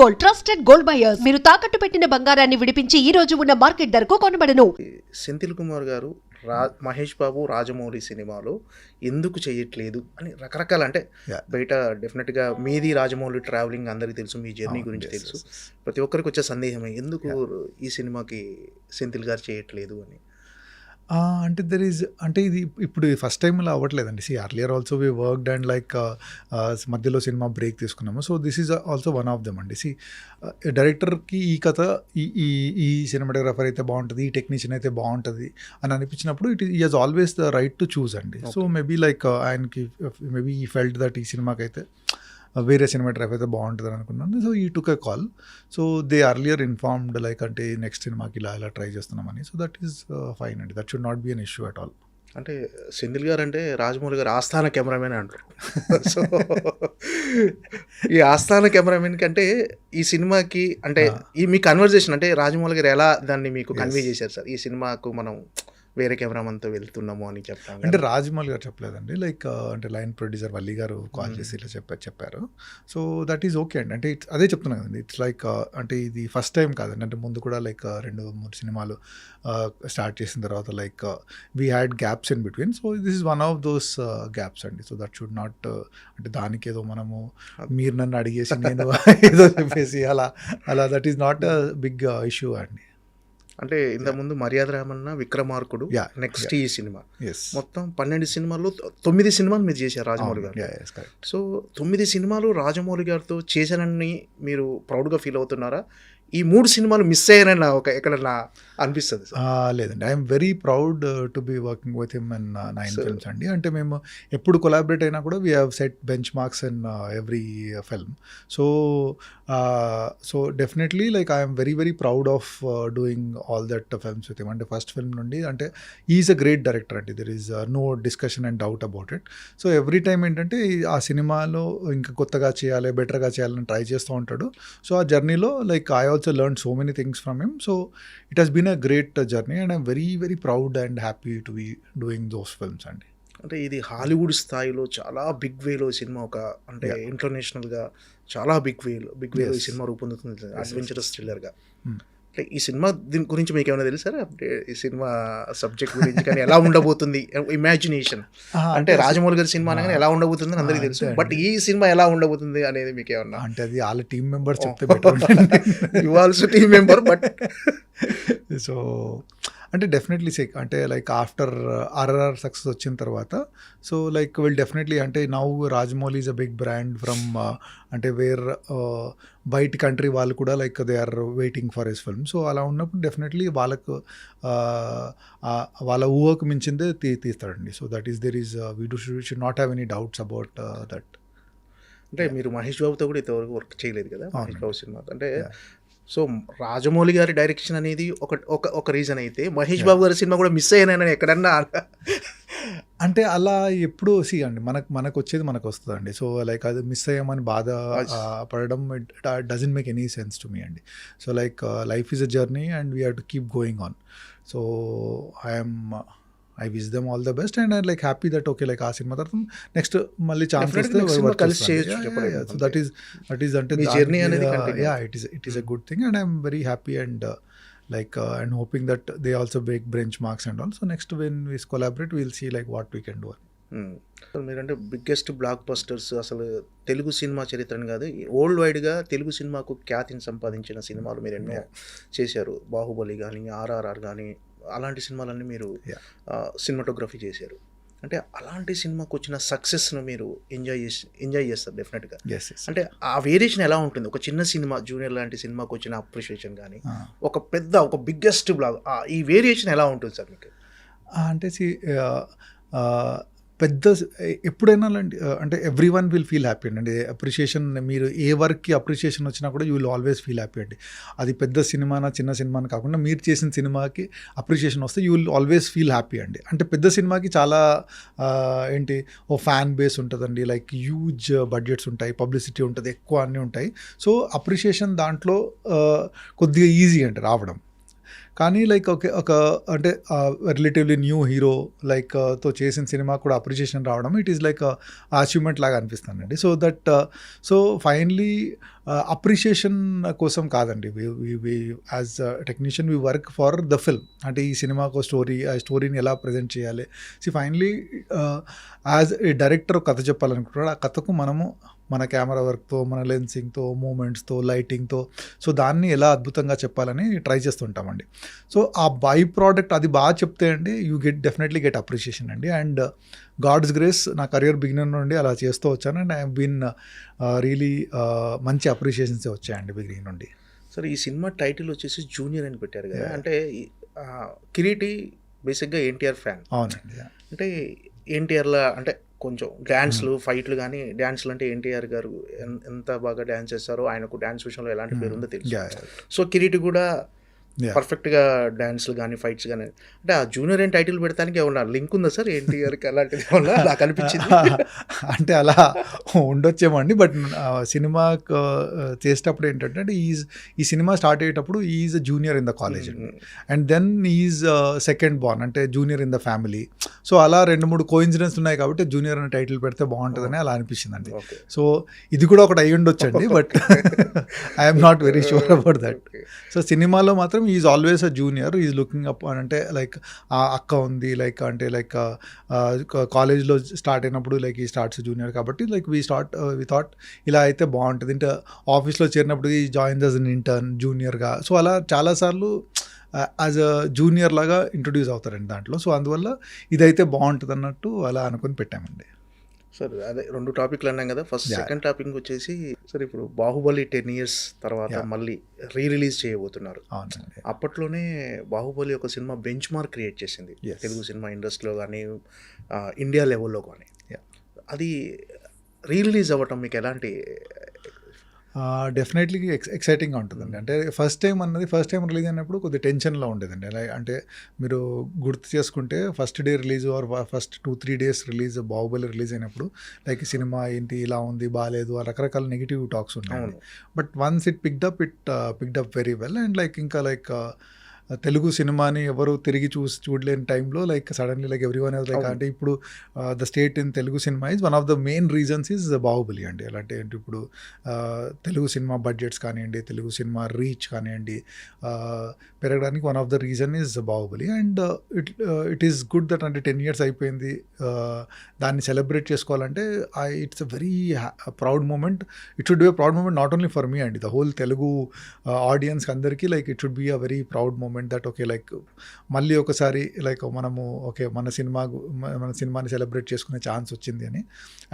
Gold, trusted gold buyers. మీరు తాకట్టు పెట్టిన బంగారాన్ని విడిపించి ఈ రోజు ఉన్న మార్కెట్ ధరకు కొనబడను. సెంథిల్ కుమార్ గారు మహేష్ బాబు రాజమౌళి సినిమాలో ఎందుకు చేయట్లేదు అని రకరకాల అంటే బయట డెఫినెట్గా మీది రాజమౌళి ట్రావెలింగ్ అందరికీ తెలుసు, మీ జర్నీ గురించి తెలుసు. ప్రతి ఒక్కరికి వచ్చే సందేహమే ఎందుకు ఈ సినిమాకి సెంథిల్ గారు చేయట్లేదు అని. అంటే అంటే ఇది ఇప్పుడు ఫస్ట్ టైం ఇలా అవ్వట్లేదండి. Earlier also we worked and like మధ్యలో సినిమా బ్రేక్ తీసుకున్నాము. So this is also one of them అండి. డైరెక్టర్కి ఈ కథ ఈ సినిమాటోగ్రాఫర్ అయితే బాగుంటుంది, ఈ టెక్నీషియన్ అయితే బాగుంటుంది అని అనిపించినప్పుడు ఈ has always the right to choose అండి. సో మేబీ లైక్ ఆయనకి మేబీ ఈ ఫెల్ట్ దట్ ఈ సినిమాకి అయితే వేరే సినిమాటోగ్రాఫర్ అయితే బాగుంటుంది అని అనుకున్నాను. So he took a call. So they earlier informed like అంటే నెక్స్ట్ సినిమాకి ఇలా ట్రై చేస్తున్నామని. సో దట్ ఈస్ ఫైన్ అండి. That should not be an issue at all. అంటే సెంథిల్ గారు అంటే రాజమౌళి గారు ఆస్థాన కెమెరామెన్ అంటారు. సో ఈ ఆస్థాన కెమెరామెన్ కంటే ఈ సినిమాకి అంటే ఈ మీ కన్వర్జేషన్ అంటే రాజమౌళి గారు ఎలా దాన్ని మీకు కన్వే చేశారు సార్, ఈ సినిమాకు మనం వేరే కెమెరామన్తో వెళ్తున్నాము అని చెప్పాను. అంటే రాజమౌళి గారు చెప్పలేదండి. లైక్ అంటే లైన్ ప్రొడ్యూసర్ వల్లి గారు కాల్ చేసి ఇలా చెప్పారు. సో దట్ ఈజ్ ఓకే అండి. అంటే అదే చెప్తున్నాను కదండి. ఇట్స్ లైక్ అంటే ఇది ఫస్ట్ టైం కాదండి. అంటే ముందు కూడా లైక్ 2-3 సినిమాలు స్టార్ట్ చేసిన తర్వాత like we had gaps in between. So this is one of those gaps అండి. సో దట్ షుడ్ నాట్ అంటే దానికి ఏదో మనము మీరు నన్ను అడిగేసి నేను ఏదో చెప్పేసి అలా that is not a big issue అండి. అంటే ఇంతకుముందు మర్యాద రామన్న, విక్రమార్కుడు, నెక్స్ట్ ఈ సినిమా మొత్తం 12 సినిమాల్లో 9 సినిమాలు మీరు చేశారు రాజమౌళి గారు. సో 9 సినిమాలు రాజమౌళి గారితో చేశానని మీరు ప్రౌడ్గా ఫీల్ అవుతున్నారా? ఈ 3 సినిమాలు మిస్ అయ్యానని ఎక్కడన్నా అనిపిస్తుంది? లేదండి, I'm very proud to be working with him in 9 films అండి. అంటే మేము ఎప్పుడు కొలాబరేట్ అయినా కూడా we have set bench marks in every film. So definitely like I'm very very proud of doing all that films with him. అంటే first film నుండి అంటే is a great director అండి. There is no discussion and doubt about it. So every time ఏంటంటే ఆ సినిమాలో ఇంకా కొత్తగా చేయాలి, బెటర్గా చేయాలని ట్రై చేస్తూ ఉంటాడు. సో ఆ జర్నీలో like I also learned so many things from him. So it has been a great journey and I'm very very proud and happy to be doing those films అండి. అంటే ఇది హాలీవుడ్ స్థాయిలో చాలా big వేలో cinema, ఒక అంటే ఇంటర్నేషనల్గా చాలా big వేలో ఈ సినిమా రూపొందుతుంది, అడ్వెంచరస్ థ్రిల్లర్గా. అంటే ఈ సినిమా దీని గురించి మీకు ఏమైనా తెలుసా? అంటే ఈ సినిమా సబ్జెక్ట్ గురించి కానీ ఎలా ఉండబోతుంది, ఇమాజినేషన్ అంటే రాజమౌళి గారి సినిమా అనగానే ఎలా ఉండబోతుంది అని అందరికీ తెలుసు, బట్ ఈ సినిమా ఎలా ఉండబోతుంది అనేది మీకు ఏమన్నా? అంటే అది వాళ్ళ టీమ్ మెంబర్స్ చెప్తే better. You also team member but so అంటే డెఫినెట్లీ అంటే లైక్ ఆఫ్టర్ RRR సక్సెస్ వచ్చిన తర్వాత సో లైక్ విల్ డెఫినెట్లీ అంటే now Rajamouli is a big brand from అంటే వేర్ బయట కంట్రీ వాళ్ళు కూడా like they are waiting for his film. So అలా ఉన్నప్పుడు డెఫినెట్లీ వాళ్ళకు వాళ్ళ ఊహకు మించిందే తీస్తాడండి. So that is there is we should not have any doubts about that. అంటే మీరు మహేష్ బాబుతో కూడా ఇంతవరకు వర్క్ చేయలేదు కదా మహేష్ బాబు సినిమా అంటే. సో రాజమౌళి గారి డైరెక్షన్ అనేది ఒక రీజన్ అయితే మహేష్ బాబు గారి సినిమా కూడా మిస్ అయ్యానని ఎక్కడన్నా అంటే అలా ఎప్పుడు అండి మనకు వచ్చేది మనకు వస్తుందండి. సో లైక్ అది మిస్ అయ్యామని బాధ పడడం doesn't make any sense to me అండి. So like life is a journey and we have to keep going on. So I wish them all the best and I'm like happy that okay like ఆ cinema తర్వాత next మళ్ళీ chance వస్తే కలిసి చేయొచ్చు. So that is అంటే మీ journey అనేది it is a good thing and I'm very happy and like and hoping that they also break benchmarks and all. So next when we collaborate we'll see like what we can do. మీరంటే biggest black busters అసలు Telugu cinema చరిత్రని కాదు world వైడ్గా తెలుగు సినిమాకు ఖ్యాతిని సంపాదించిన సినిమాలు మీరు ఎన్నో చేశారు. బాహుబలి కానీ, RRR కానీ, అలాంటి సినిమాలన్నీ మీరు సినిమాటోగ్రఫీ చేశారు. అంటే అలాంటి సినిమాకు వచ్చిన సక్సెస్ను మీరు ఎంజాయ్ చేస్తారు డెఫినెట్గా. అంటే ఆ వేరియేషన్ ఎలా ఉంటుంది? ఒక చిన్న సినిమా జూనియర్ లాంటి సినిమాకు వచ్చిన అప్రిషియేషన్ కానీ, ఒక బిగ్గెస్ట్ బ్లాగ్, ఈ వేరియేషన్ ఎలా ఉంటుంది సార్ మీకు? అంటే పెద్ద ఎప్పుడైనా అంటే every one will feel happy అండి. అప్రిషియేషన్ మీరు ఏ వర్క్కి అప్రిషియేషన్ వచ్చినా కూడా you will always feel happy అండి. అది పెద్ద సినిమానా చిన్న సినిమాని కాకుండా మీరు చేసిన సినిమాకి అప్రిషియేషన్ వస్తే you will always feel happy అండి. అంటే పెద్ద సినిమాకి చాలా ఏంటి ఓ ఫ్యాన్ బేస్ ఉంటుందండి, లైక్ హ్యూజ్ బడ్జెట్స్ ఉంటాయి, పబ్లిసిటీ ఉంటుంది, ఎక్కువ అన్నీ ఉంటాయి. సో అప్రిషియేషన్ దాంట్లో కొద్దిగా ఈజీ అంటే రావడం. కానీ లైక్ ఒక అంటే రిలేటివ్లీ న్యూ హీరో లైక్ తో చేసిన సినిమా కూడా అప్రిషియేషన్ రావడం ఇట్ ఈస్ లైక్ అచీవ్మెంట్ లాగా అనిపిస్తుందండి. సో ఫైనలీ అప్రిషియేషన్ కోసం కాదండి, as technician we work for the film. అంటే ఈ సినిమాకు ఆ స్టోరీని ఎలా ప్రజెంట్ చేయాలి. ఫైనలీ యాజ్ ఏ డైరెక్టర్ కథ చెప్పాలనుకుంటున్నాడు, ఆ కథకు మనము మన కెమెరా వర్క్తో, మన లెన్సింగ్తో, మూమెంట్స్తో, లైటింగ్తో సో దాన్ని ఎలా అద్భుతంగా చెప్పాలని ట్రై చేస్తుంటామండి. సో ఆ బై ప్రోడక్ట్ అది బాగా చెప్తే అండి యూ డెఫినెట్లీ గెట్ అప్రిషియేషన్ అండి. అండ్ గాడ్స్ గ్రేస్ నా కెరియర్ బిగినర్ నుండి అలా చేస్తూ వచ్చాను. అండ్ ఐ బీన్ రియలీ మంచి అప్రిషియేషన్స్ వచ్చాయండి బిగినింగ్ నుండి. సరే, ఈ సినిమా టైటిల్ వచ్చేసి జూనియర్ అని పెట్టారు కదా, అంటే కిరీటి బేసిక్గా ఎన్టీఆర్ ఫ్యాన్. అవునండి. అంటే ఎన్టీఆర్లా అంటే కొంచెం డ్యాన్స్లు ఫైట్లు కానీ డ్యాన్స్లు అంటే ఎన్టీఆర్ గారు ఎంత బాగా డ్యాన్స్ చేస్తారో, ఆయనకు డ్యాన్స్ విషయంలో ఎలాంటి పేరు ఉందో తెలుసు. సో కిరీటి కూడా పర్ఫెక్ట్గా డ్యాన్స్లు కానీ ఫైట్స్ కానీ, అంటే ఆ జూనియర్ అని టైటిల్ పెడతానికి ఏమన్నా లింక్ ఉందా సార్ ఎన్టీఆర్కి అలాంటిది ఏమన్నా నాకు అనిపించింది? అంటే అలా ఉండొచ్చేమో అండి. బట్ సినిమా చేసేటప్పుడు ఏంటంటే ఈ సినిమా స్టార్ట్ అయ్యేటప్పుడు is junior in the college and then is second born అంటే junior in the family. So అలా 2-3 కోఇన్సిడెన్స్ ఉన్నాయి కాబట్టి జూనియర్ అనే టైటిల్ పెడితే బాగుంటుందని అలా అనిపించిందండి. సో ఇది కూడా ఒకటి అయ్యి ఉండొచ్చండి, but I'm not very sure about that. So సినిమాలో మాత్రం is always a junior, is looking up అంటే లైక్ ఆ అక్క ఉంది లైక్ అంటే లైక్ కాలేజ్లో స్టార్ట్ అయినప్పుడు లైక్ ఈ స్టార్ట్స్ జూనియర్ కాబట్టి లైక్ వి థాట్ ఇలా అయితే బాగుంటుంది. అంటే ఆఫీస్లో చేరినప్పుడు he joins as an intern జూనియర్గా. సో అలా చాలాసార్లు యాజ్ అ జూనియర్ లాగా ఇంట్రొడ్యూస్ అవుతారండి దాంట్లో. సో అందువల్ల ఇదైతే బాగుంటుంది అన్నట్టు అలా అనుకుని పెట్టామండి. సార్ అదే 2 టాపిక్లు అన్నాం కదా, ఫస్ట్ సెకండ్ టాపిక్ వచ్చేసి సార్ ఇప్పుడు బాహుబలి 10 years తర్వాత మళ్ళీ రిలీజ్ చేయబోతున్నారు. అవునండి. అప్పట్లోనే బాహుబలి ఒక సినిమా బెంచ్ మార్క్ క్రియేట్ చేసింది తెలుగు సినిమా ఇండస్ట్రీలో కానీ ఇండియా లెవెల్లో కానీ. అది రిలీజ్ అవ్వటం మీకు ఎలాంటి? డెఫినెట్లీ ఎక్సైటింగ్గా ఉంటుందండి. అంటే ఫస్ట్ టైం రిలీజ్ అయినప్పుడు కొద్దిగా టెన్షన్లో ఉండేదండి. అంటే మీరు గుర్తు చేసుకుంటే first day release are first 2-3 days release Baahubali release అయినప్పుడు లైక్ సినిమా ఏంటి ఇలా ఉంది బాగాలేదు రకరకాల నెగిటివ్ టాక్స్ ఉన్నాయి. But once it picked up very well and like ఇంకా లైక్ తెలుగు సినిమాని ఎవరు తిరిగి చూడలేని టైంలో like suddenly like everyone ever like అంటే ఇప్పుడు the state in Telugu cinema is one of the main reasons is Baahubali అండి. ఎలా అంటే ఇప్పుడు తెలుగు సినిమా బడ్జెట్స్ కానివ్వండి, తెలుగు సినిమా రీచ్ కానివ్వండి పెరగడానికి one of the reason is Baahubali. And it is good that అంటే 10 years అయిపోయింది, దాన్ని సెలబ్రేట్ చేసుకోవాలంటే it's a very proud moment. It should be a proud moment not only for me అండి, the whole Telugu audience అందరికీ like it should be a very proud moment that okay like మళ్ళీ ఒకసారి like మనము okay మన సినిమాని celebrate చేసుకునే chance వచ్చింది అని.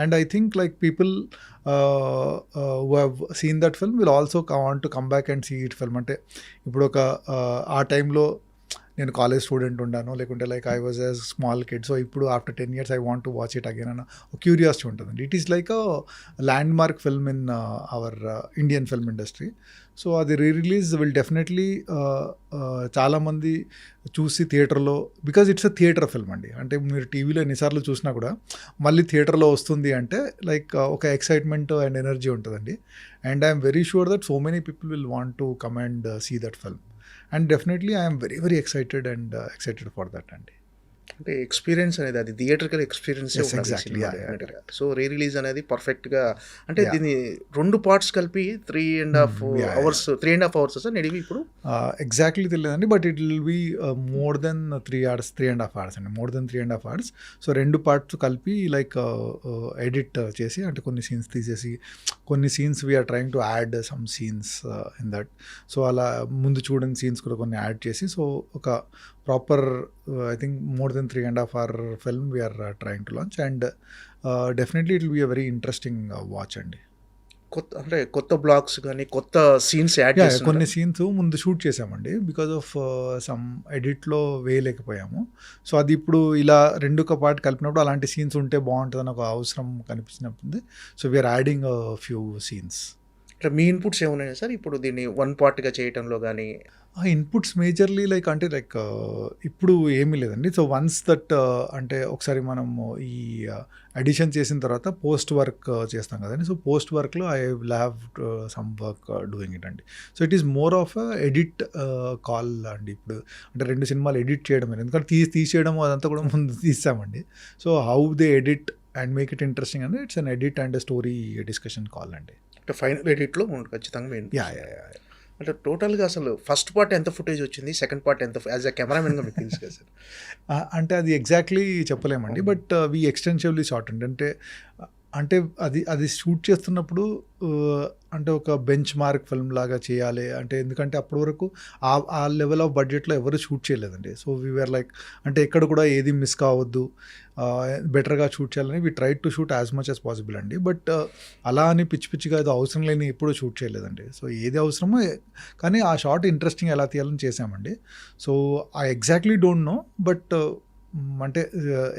And I think like people who have seen that film will also want to come back and see it film. అంటే ఇప్పుడు ఒక ఆ టైంలో నేను కాలేజ్ స్టూడెంట్ ఉన్నాను లేకుంటే like I was a small kid. So ఇప్పుడు after 10 years I want to watch it again అన్న క్యూరియాసిటీ ఉంటుందండి. It is like a landmark film in our Indian film industry. So అది release will definitely చాలామంది చూసి థియేటర్లో, because it's a theatre film అండి. అంటే మీరు టీవీలో ఎన్నిసార్లు చూసినా కూడా మళ్ళీ థియేటర్లో వస్తుంది అంటే లైక్ ఒక ఎక్సైట్మెంట్ అండ్ ఎనర్జీ ఉంటుందండి. And I'm very sure that so many people will want to come and see that film. And definitely I'm very very excited for that అండి. అంటే ఎక్స్పీరియన్స్ అనేది అది theatrical experience. So re release అనేది పర్ఫెక్ట్గా అంటే దీన్ని 2 parts కలిపి 3.5 hours sir నడివి ఇప్పుడు ఎగ్జాక్ట్లీ తెలియదండి. But it will be more than 3.5 hours అండి, more than 3.5 hours. So 2 parts కలిపి లైక్ ఎడిట్ చేసి అంటే కొన్ని సీన్స్ తీసేసి కొన్ని scenes we're trying to add some scenes in that. So అలా ముందు చూడని సీన్స్ కూడా కొన్ని యాడ్ చేసి సో ఒక proper I think more than 3.5 hour film we're trying to launch. And definitely it will be a very interesting watch అండి. కొత్త blogs కానీ కొత్త సీన్స్ యాడ్ చేసి కొన్ని సీన్స్ ముందు షూట్ చేసామండి, బికాజ్ ఆఫ్ సమ్ ఎడిట్లో వేయలేకపోయాము. సో అది ఇప్పుడు ఇలా 2 పార్ట్ కలిపినప్పుడు అలాంటి సీన్స్ ఉంటే బాగుంటుందని ఒక అవసరం కనిపించినప్పుడు so we're adding few scenes. అంటే మీ ఇన్పుట్స్ ఏమున్నాయి సార్ ఇప్పుడు దీన్ని వన్ పార్ట్గా చేయటంలో కానీ? ఆ ఇన్పుట్స్ మేజర్లీ అంటే ఇప్పుడు ఏమీ లేదండి. సో వన్స్ దట్ అంటే ఒకసారి మనము ఈ ఎడిషన్ చేసిన తర్వాత పోస్ట్ వర్క్ చేస్తాం కదండి. సో పోస్ట్ వర్క్లో I will have some work doing it అండి. So it is more of edit call అండి. ఇప్పుడు అంటే 2 సినిమాలు ఎడిట్ చేయడం, ఎందుకంటే తీసేయడం అదంతా కూడా ముందు తీసామండి. So how they edit and make it interesting అండి, it's an edit and story discussion call అండి. అంటే ఫైనల్ ఎడిట్లో ఖచ్చితంగా మెయిన్. యా. అంటే టోటల్గా అసలు ఫస్ట్ పార్ట్ ఎంత ఫుటేజ్ వచ్చింది, సెకండ్ పార్ట్ ఎంత, యాజ్ అ కెమెరామెన్గా మీకు తెలుసు కదా సార్? అంటే అది ఎగ్జాక్ట్లీ చెప్పలేమండి. బట్ వీ ఎక్స్టెన్సివ్లీ షార్ట్ అండి. అంటే అది షూట్ చేస్తున్నప్పుడు అంటే ఒక బెంచ్ మార్క్ ఫిల్మ్ లాగా చేయాలి అంటే, ఎందుకంటే అప్పటి వరకు ఆ లెవెల్ ఆఫ్ బడ్జెట్లో ఎవరు షూట్ చేయలేదండి. సో వీఆర్ లైక్ అంటే ఎక్కడ కూడా ఏది మిస్ కావద్దు, బెటర్గా షూట్ చేయాలని we try to shoot as much as possible అండి. బట్ అలా అని పిచ్చిగా ఏదో అవసరం లేని ఎప్పుడూ షూట్ చేయలేదండి. సో ఏది అవసరమో కానీ ఆ షార్ట్ ఇంట్రెస్టింగ్ ఎలా తీయాలని చేసామండి. So I exactly don't know, but అంటే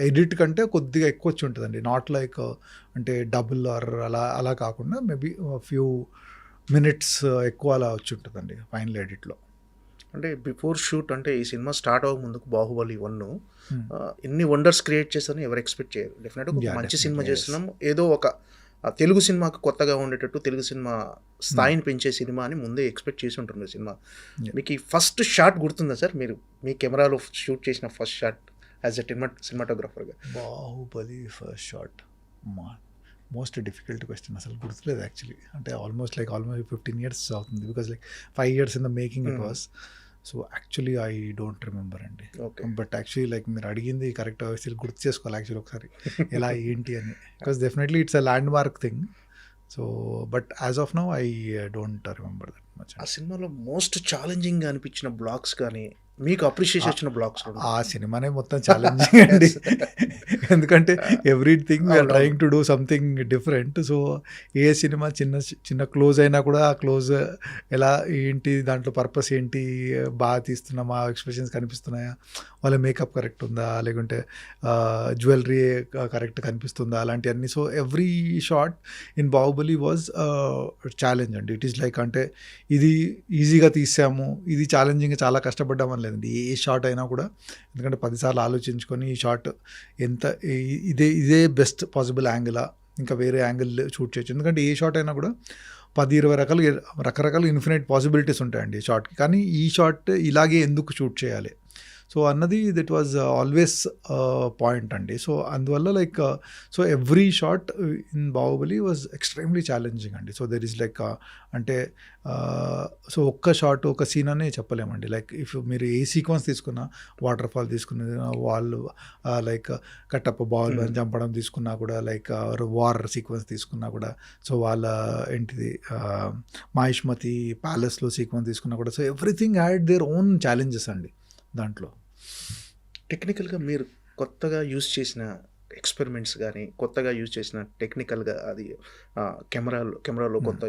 ఎడిట్ కంటే కొద్దిగా ఎక్కువ వచ్చి ఉంటుందండి. నాట్ లైక్ అంటే డబుల్ ఆర్ అలా కాకుండా మేబీ ఫ్యూ మినిట్స్ ఎక్కువ అలా వచ్చి ఉంటుందండి ఫైనల్ ఎడిట్లో. అంటే బిఫోర్ షూట్ అంటే ఈ సినిమా స్టార్ట్ అవ్వక ముందుకు బాహుబలి 1 ఎన్ని వండర్స్ క్రియేట్ చేస్తారని ఎవరు ఎక్స్పెక్ట్ చేయరు. డెఫినెట్గా ఒక మంచి సినిమా చేస్తున్నాం, ఏదో ఒక తెలుగు సినిమాకు కొత్తగా ఉండేటట్టు తెలుగు సినిమా స్థాయిని పెంచే సినిమా అని ముందే ఎక్స్పెక్ట్ చేసి ఉంటుంది సినిమా. మీకు ఈ ఫస్ట్ షాట్ గుర్తుందా సార్? మీరు మీ కెమెరాలో షూట్ చేసిన ఫస్ట్ షాట్ యాజ్ ఎ సినిమాటోగ్రాఫర్గా? Baahubali first shot most difficult question, అసలు గుర్తులేదు యాక్చువల్లీ. అంటే ఆల్మోస్ట్ 15 years అవుతుంది, because 5 years in the making it was. So actually I don't remember అండి. బట్ యాక్చువల్లీ మీరు అడిగింది కరెక్ట్, గుర్తు చేసుకోవాలి యాక్చువల్లీ ఒకసారి ఎలా ఏంటి అని, because definitely it's a land mark thing. So but as of now I don't remember that much. ఆ సినిమాలో మోస్ట్ ఛాలెంజింగ్గా అనిపించిన బ్లాగ్స్ కానీ, మీకు అప్రిషియేషన్ వచ్చిన బ్లాగ్స్? ఆ సినిమానే మొత్తం ఛాలెంజింగ్ అండి. ఎందుకంటే everything we're trying to do something different. So ఏ సినిమా చిన్న క్లోజ్ అయినా కూడా ఆ క్లోజ్ ఎలా ఏంటి, దాంట్లో పర్పస్ ఏంటి, బాగా తీస్తున్నామా, ఎక్స్ప్రెషన్స్ కనిపిస్తున్నాయా, వాళ్ళ మేకప్ కరెక్ట్ ఉందా, లేకుంటే జ్యువెలరీ కరెక్ట్ కనిపిస్తుందా, అలాంటివన్నీ. So every shot in Baahubali was challenge అండి. ఇట్ ఈస్ లైక్ అంటే ఇది ఈజీగా తీసాము, ఇది ఛాలెంజింగ్గా చాలా కష్టపడ్డామని లేదండి. ఏ షాట్ అయినా కూడా, ఎందుకంటే 10 సార్లు ఆలోచించుకొని ఈ షాట్ ఎంత ఇదే బెస్ట్ పాసిబుల్ యాంగిలా, ఇంకా వేరే యాంగిల్ షూట్ చేయొచ్చు. ఎందుకంటే ఏ షాట్ అయినా కూడా 10-20 రకరకాల ఇన్ఫినైట్ పాసిబిలిటీస్ ఉంటాయండి షాట్కి. కానీ ఈ షాట్ ఇలాగే ఎందుకు షూట్ చేయాలి, సో అన్నది దట్ వాజ్ ఆల్వేస్ పాయింట్ అండి. సో అందువల్ల so every shot in Baahubali was extremely challenging అండి. సో దెర్ ఈస్ అంటే సో ఒక్క షాట్ ఒక సీన్ అనే చెప్పలేమండి. ఇఫ్ మీరు ఏ సీక్వెన్స్ తీసుకున్నా, వాటర్ ఫాల్ తీసుకున్న వాళ్ళు కట్టప్ప బాహుబలిని చంపడం తీసుకున్నా కూడా, వార్ సీక్వెన్స్ తీసుకున్నా కూడా, సో వాళ్ళ ఏంటిది మాహిష్మతి ప్యాలెస్లో సీక్వెన్స్ తీసుకున్నా కూడా, so everything had their own challenges అండి దాంట్లో. టెక్నికల్గా మీరు కొత్తగా యూజ్ చేసిన ఎక్స్పెరిమెంట్స్ కానీ, కొత్తగా యూజ్ చేసిన టెక్నికల్గా అది కెమెరాలో కొత్త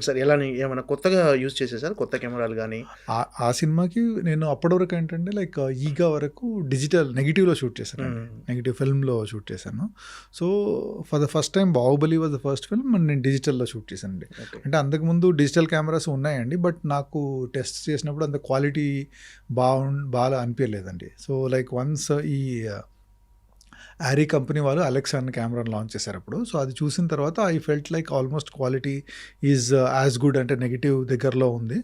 సార్ ఏమైనా కొత్తగా యూజ్ చేసేసారు కొత్త కెమెరాలు కానీ? ఆ సినిమాకి నేను అప్పటి వరకు ఏంటంటే ఈగా వరకు డిజిటల్ నెగిటివ్లో షూట్ చేశాను, నెగిటివ్ ఫిల్మ్లో షూట్ చేశాను. So for the first time Baahubali was the first film నేను డిజిటల్లో షూట్ చేశానండి. అంటే అంతకుముందు డిజిటల్ కెమెరాస్ ఉన్నాయండి, బట్ నాకు టెస్ట్ చేసినప్పుడు అంత క్వాలిటీ బాగా అనిపించలేదండి. సో వన్స్ ఈ ఆరీ కంపెనీ వాళ్ళు అలెక్సా అనే కెమెరాని లాంచ్ చేశారు అప్పుడు. సో అది చూసిన తర్వాత I felt almost quality is as good, అంటే నెగిటివ్ దగ్గరలో ఉంది.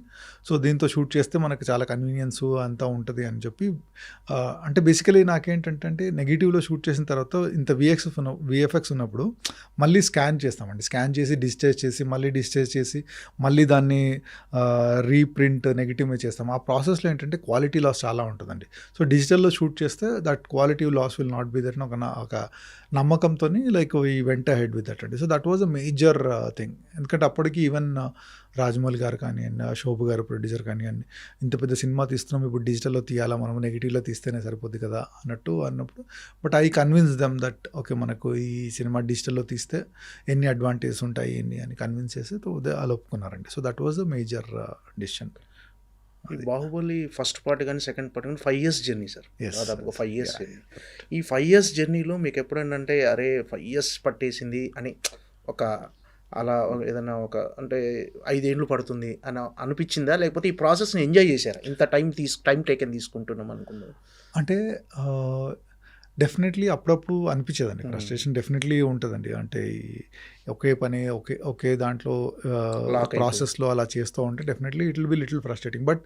సో దీంతో షూట్ చేస్తే మనకు చాలా కన్వీనియన్స్ అంతా ఉంటుంది అని చెప్పి, అంటే బేసికలీ నాకేంటంటే నెగిటివ్లో షూట్ చేసిన తర్వాత ఇంత విఎఫ్ఎక్స్ ఉన్నప్పుడు మళ్ళీ స్కాన్ చేస్తామండి. స్కాన్ చేసి డిజిటైజ్ చేసి, మళ్ళీ డిజిటైజ్ చేసి, మళ్ళీ దాన్ని రీప్రింట్ నెగిటివ్ మీద చేస్తాం. ఆ ప్రాసెస్లో ఏంటంటే క్వాలిటీ లాస్ చాలా ఉంటుందండి. సో డిజిటల్లో షూట్ చేస్తే that quality loss will not be that ఒక నమ్మకంతో ఈ వెంట హెడ్ విత్ దట్ అండి. So that was a major thing. ఎందుకంటే అప్పటికి ఈవెన్ రాజమౌళి గారు కానివ్వండి, శోభు గారు ప్రొడ్యూసర్ కానివ్వండి, ఇంత పెద్ద సినిమా తీస్తున్నాం, ఇప్పుడు డిజిటల్లో తీయాలా, మనం నెగిటివ్లో తీస్తేనే సరిపోద్ది కదా అన్నప్పుడు, but I convince them that okay మనకు ఈ సినిమా డిజిటల్లో తీస్తే ఎన్ని అడ్వాంటేజెస్ ఉంటాయి ఎన్ని అని కన్విన్స్ చేసి అలా ఒప్పుకున్నారండి. So that was a major decision. Baahubali first part కానీ సెకండ్ పార్ట్ కానీ 5 years జర్నీ సార్, దాదాపు 5 years జర్నీ. ఈ 5 years జర్నీలో మీకు ఎప్పుడైనా అంటే అరే 5 years పట్టేసింది అని ఒక అలా ఏదన్నా ఒక అంటే 5 ఏళ్ళు పడుతుంది అని అనిపించిందా? లేకపోతే ఈ ప్రాసెస్‌ని ఎంజాయ్ చేశారా? ఇంత టైమ్ టేకెన్ తీసుకుంటున్నాం అనుకున్నారు. అంటే డెఫినెట్లీ అప్పుడప్పుడు అనిపించేదండి. హ్మ్. ఫ్రస్ట్రేషన్ డెఫినెట్లీ ఉంటదండి. అంటే ఒకే పని ఒకే దాంట్లో లాక్ అయిపోయి. ప్రాసెస్‌లో అలా చేస్తూ ఉంటే definitely it will be little frustrating. But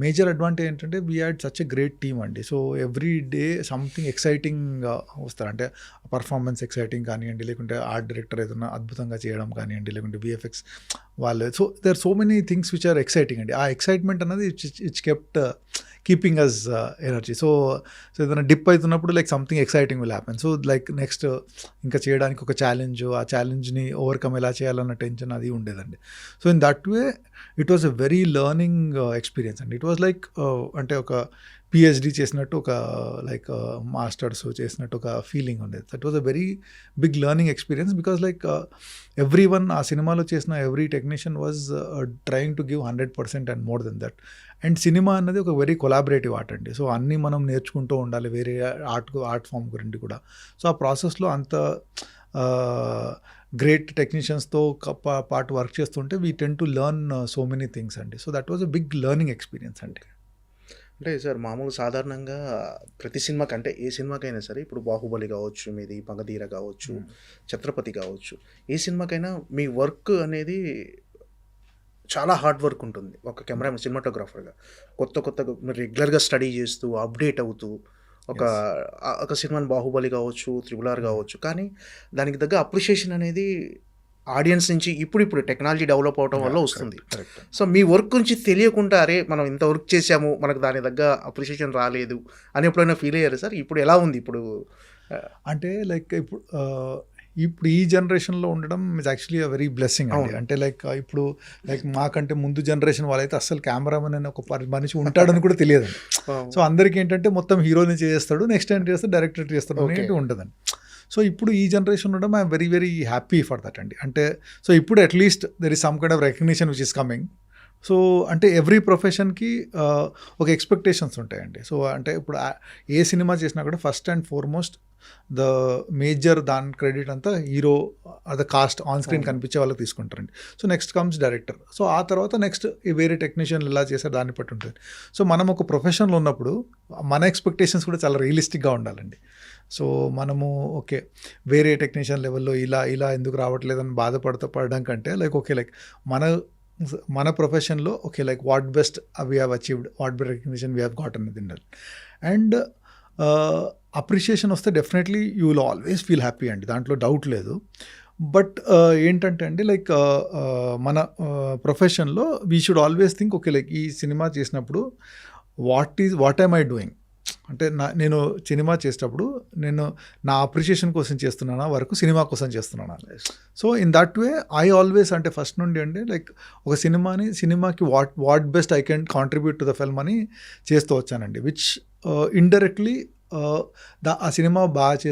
major advantage ఏంటంటే we had such a great team అండి. సో ఎవ్రీ డే సంథింగ్ ఎక్సైటింగ్‌గా వస్తారు. అంటే పర్ఫార్మెన్స్ ఎక్సైటింగ్ కానియండి, లేకుంటే ఆర్ట్ డైరెక్టర్ ఏదైనా అద్భుతంగా చేయడం కానియండి, లేకుంటే విఎఫ్ఎక్స్ వాళ్ళు. So there are so many things which are exciting అండి. ఆ ఎక్సైట్మెంట్ అన్నది it's kept keeping us energy. So ఏదైనా డిప్ అవుతున్నప్పుడు like something exciting will happen. So like next ఇంకా చేయడానికి ఒక ఛాలెంజ్, ఆ ఛాలెంజ్ని ఓవర్కమ్ ఎలా చేయాలన్న టెన్షన్ అది ఉండేదండి. So in that way it was a very learning experience అండి. ఇట్ వాజ్ లైక్ అంటే ఒక పిహెచ్డి చేసినట్టు, ఒక లైక్ మాస్టర్స్ చేసినట్టు ఒక ఫీలింగ్ ఉండేది. That was a very big learning experience because like every one ఆ సినిమాలో చేసిన every technician was trying to give 100% and more than that. And సినిమా అన్నది ఒక వెరీ కొలాబరేటివ్ ఆర్ట్ అండి. సో అన్నీ మనం నేర్చుకుంటూ ఉండాలి వేరే ఆర్ట్ ఫామ్ గురించి కూడా. సో ఆ ప్రాసెస్లో అంత గ్రేట్ టెక్నీషియన్స్తో పాటు వర్క్ చేస్తుంటే we tend to learn so many things అండి. So that was a big learning experience అండి. అంటే సార్ మామూలుగా సాధారణంగా ప్రతి సినిమాకి అంటే ఏ సినిమాకైనా సరే ఇప్పుడు 'బాహుబలి' కావచ్చు, మీది 'మగధీర' కావచ్చు, 'ఛత్రపతి' కావచ్చు, ఏ సినిమాకైనా మీ వర్క్ అనేది చాలా హార్డ్ వర్క్ ఉంటుంది. ఒక కెమెరామెన్, సినిమాటోగ్రాఫర్‌గా కొత్తగా మీరు రెగ్యులర్‌గా స్టడీ చేస్తూ, అప్డేట్ అవుతూ ఒక సినిమాని 'బాహుబలి' కావచ్చు, 'త్రిబుల్ ఆర్' కావచ్చు, కానీ దానికి తగ్గ అప్రిషియేషన్ అనేది ఆడియన్స్ నుంచి ఇప్పుడు టెక్నాలజీ డెవలప్ అవ్వటం వల్ల వస్తుంది. కరెక్ట్. సో మీ వర్క్ గురించి తెలియకుండా అరే మనం ఇంత వర్క్ చేసాము, మనకు దాని తగ్గ అప్రిషియేషన్ రాలేదు అని ఎప్పుడైనా ఫీల్ అయ్యారా సార్? ఇప్పుడు ఎలా ఉంది ఇప్పుడు? అంటే లైక్ ఇప్పుడు ఈ జనరేషన్లో ఉండడం is actually a very blessing అండి. అవును. అంటే లైక్ ఇప్పుడు లైక్ మాకంటే ముందు జనరేషన్ వాళ్ళైతే అస్సలు కెమెరామెన్ అని ఒక మనిషి ఉంటాడని కూడా తెలియదండి. సో అందరికీ ఏంటంటే మొత్తం హీరోని చేస్తాడు, నెక్స్ట్ టైం చేస్తాడు, డైరెక్టర్ చేస్తాడు అనేది ఉంటుందండి. సో ఇప్పుడు ఈ జనరేషన్ ఉండడం I'm very very happy for that అండి. అంటే సో ఇప్పుడు at least there is some kind of recognition which is coming. So అంటే ఎవ్రీ ప్రొఫెషన్కి ఒక ఎక్స్పెక్టేషన్స్ ఉంటాయండి. సో అంటే ఇప్పుడు ఏ సినిమా చేసినా కూడా first and foremost the major దాని క్రెడిట్ అంతా hero the cost on screen కనిపించే వాళ్ళకి తీసుకుంటారండి. So next comes director. So ఆ తర్వాత నెక్స్ట్ వేరే టెక్నీషియన్లు ఎలా చేశారు దాన్ని బట్టి ఉంటుంది. సో మనం ఒక ప్రొఫెషన్లో ఉన్నప్పుడు మన ఎక్స్పెక్టేషన్స్ కూడా చాలా రియలిస్టిక్గా ఉండాలండి. సో మనము ఓకే వేరే టెక్నీషియన్ లెవెల్లో ఇలా ఎందుకు రావట్లేదని పడడం కంటే లైక్ ఓకే లైక్ మన ప్రొఫెషన్లో okay like what best we have achieved, what best recognition we have got అనేది ఉండాలి. అండ్ అప్రిషియేషన్ వస్తే definitely you will always feel happy అండి, దాంట్లో డౌట్ లేదు. బట్ ఏంటంటే అండి లైక్ మన ప్రొఫెషన్లో we should always think okay like ఈ సినిమా చేసినప్పుడు వాట్ ఐమ్ ఐ డూయింగ్. అంటే నేను సినిమా చేసేటప్పుడు నేను నా అప్రిషియేషన్ కోసం చేస్తున్నానా, వరకు సినిమా కోసం చేస్తున్నానా. So in that way I always అంటే ఫస్ట్ నుండి అండి లైక్ ఒక సినిమాకి what best I can contribute to the film అని చేస్తూ వచ్చానండి. విచ్ ఇండైరెక్ట్లీ ఆ సినిమా బాగా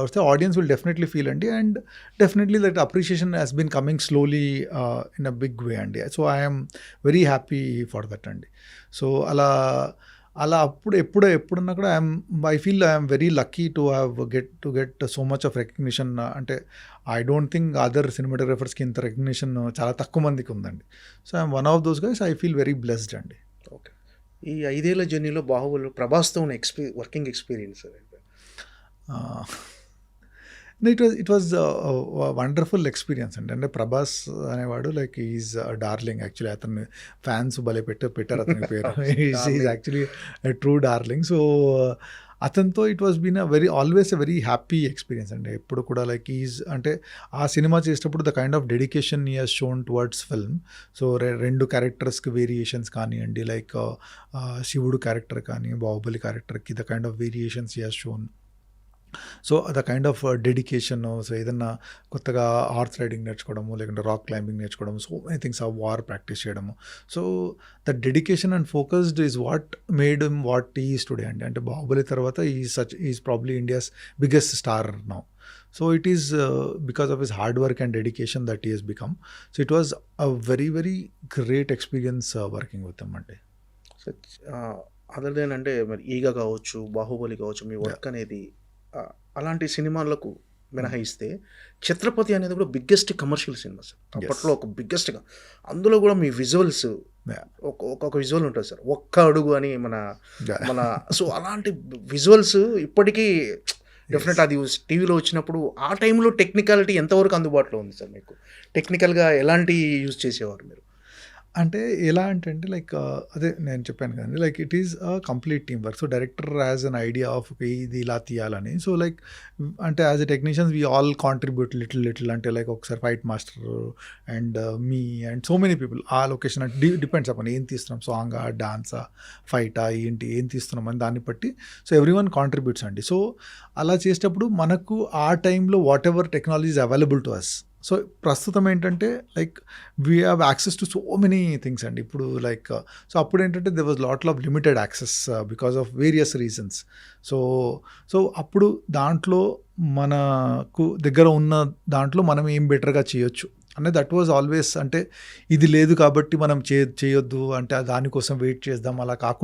వస్తే ఆడియన్స్ విల్ డెఫినెట్లీ ఫీల్ అండి. And definitely that appreciation has been coming slowly in a big way అండి. So I'm very happy for that అండి. So అలా ఎప్పుడన్నా కూడా I feel I'm very lucky to get so much of recognition. అంటే I don't think other సినిమాటోగ్రఫర్స్కి ఇంత recognition చాలా తక్కువ మందికి ఉందండి. So I'm one of those guys. I feel very blessed అండి. ఓకే. ఈ 5 ఏళ్ల జర్నీలో బాహుబలి ప్రభాస్తో ఉన్న working experience it was wonderful experience అండి. అంటే ప్రభాస్ అనేవాడు లైక్ ఈజ్ డార్లింగ్. యాక్చువల్లీ అతన్ని ఫ్యాన్స్ భలే పెట్టారు అతని పేరు. Is actually true darling. So అతనితో it was been always a very happy experience అండి. ఎప్పుడు కూడా లైక్ అంటే ఆ సినిమా చేసేటప్పుడు the kind of dedication he has shown towards film. So 2 క్యారెక్టర్స్కి వేరియేషన్స్ కానివ్వండి, లైక్ శివుడు క్యారెక్టర్ కానీ బాహుబలి క్యారెక్టర్కి the kind of variations he has shown. So the kind of dedication. So ఏదన్నా కొత్తగా హార్స్ రైడింగ్ నేర్చుకోవడము, లేకుంటే రాక్ క్లైంబింగ్ నేర్చుకోవడము, సో మెనీ థింగ్స్ ఆ వార్ ప్రాక్టీస్ చేయడము. So the dedication and focused is what made him what he is today అండి. అంటే బాహుబలి తర్వాత is probably India's biggest star now. So it is because of his hard work and dedication that he has become. So it was a very very great experience working with him అండి. Other than అంటే మరి ఈగ కావచ్చు, బాహుబలి కావచ్చు, మీ work అనేది అలాంటి సినిమాలకు మినహాయిస్తే ఛత్రపతి అనేది కూడా biggest commercial cinema sir. Yes. అప్పట్లో ఒక బిగ్గెస్ట్గా, అందులో కూడా మీ విజువల్స్ Yeah. ఒక్కొక్క విజువల్ ఉంటుంది సార్. ఒక్క అడుగు అని మన Yeah. మన సో అలాంటి విజువల్స్ ఇప్పటికీ డెఫినెట్ అది టీవీలో వచ్చినప్పుడు ఆ టైంలో టెక్నికాలిటీ ఎంతవరకు అందుబాటులో ఉంది సార్ మీకు? టెక్నికల్గా ఎలాంటి యూజ్ చేసేవారు మీరు? అంటే ఎలా అంటే లైక్ అదే నేను చెప్పాను కదండి, like it is a complete team work. So director has an idea of ఇది ఇలా తీయాలని. సో లైక్ అంటే as a technicians we all contribute little అంటే లైక్ ఒకసారి fight master and me and so many people ఆ location అంటే depends అప్పుడు ఏం తీస్తున్నాం, సాంగా, డాన్సా, ఫైటా, ఏంటి ఏం తీస్తున్నాం అని దాన్ని బట్టి సో ఎవ్రీ వన్ కాంట్రిబ్యూట్స్ అండి. సో అలా చేసేటప్పుడు మనకు ఆ టైంలో what ever technology is available to us. So ప్రస్తుతం ఏంటంటే like we have access to so many things అండి. ఇప్పుడు లైక్ సో అప్పుడు ఏంటంటే they was lot of limited access because of various reasons. So అప్పుడు దాంట్లో మనకు దగ్గర ఉన్న దాంట్లో మనం ఏం బెటర్గా చేయొచ్చు అంటే దట్ వాజ్ ఆల్వేస్, అంటే ఇది లేదు కాబట్టి మనం చేయొద్దు అంటే దానికోసం వెయిట్ చేద్దాం అలా కాకుండా